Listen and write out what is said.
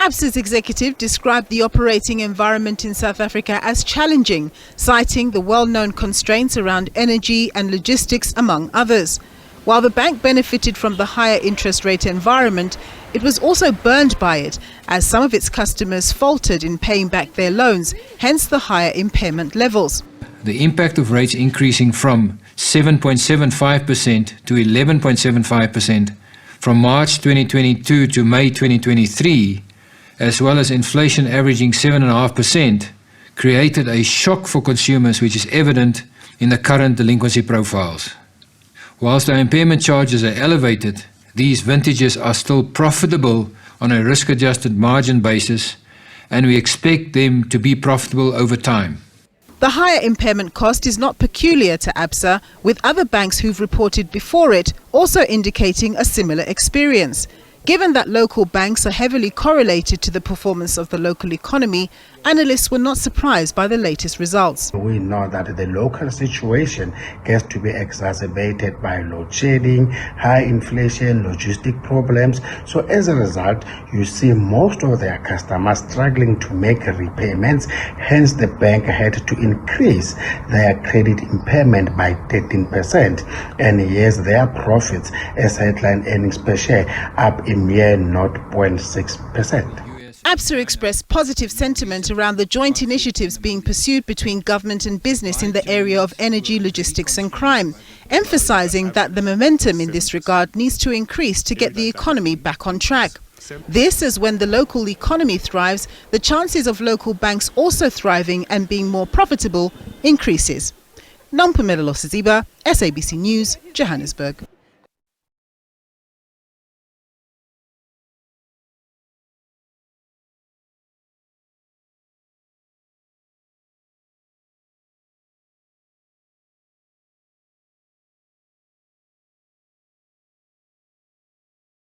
Absa's executive described the operating environment in South Africa as challenging, citing the well-known constraints around energy and logistics, among others. While the bank benefited from the higher interest rate environment, it was also burned by it, as some of its customers faltered in paying back their loans, hence the higher impairment levels. The impact of rates increasing from 7.75% to 11.75% from March 2022 to May 2023, as well as inflation averaging 7.5%, created a shock for consumers which is evident in the current delinquency profiles. Whilst our impairment charges are elevated, these vintages are still profitable on a risk-adjusted margin basis, and we expect them to be profitable over time. The higher impairment cost is not peculiar to Absa, with other banks who've reported before it also indicating a similar experience. Given that local banks are heavily correlated to the performance of the local economy, analysts were not surprised by the latest results. We know that the local situation gets to be exacerbated by load shedding, high inflation, logistic problems. So as a result, you see most of their customers struggling to make repayments. Hence, the bank had to increase their credit impairment by 13%. And yes, their profits as headline earnings per share up a mere 0.6%. Absa expressed positive sentiment around the joint initiatives being pursued between government and business in the area of energy, logistics and crime, emphasizing that the momentum in this regard needs to increase to get the economy back on track. This is when the local economy thrives, the chances of local banks also thriving and being more profitable increases. Nampumelo Siziba, SABC News, Johannesburg.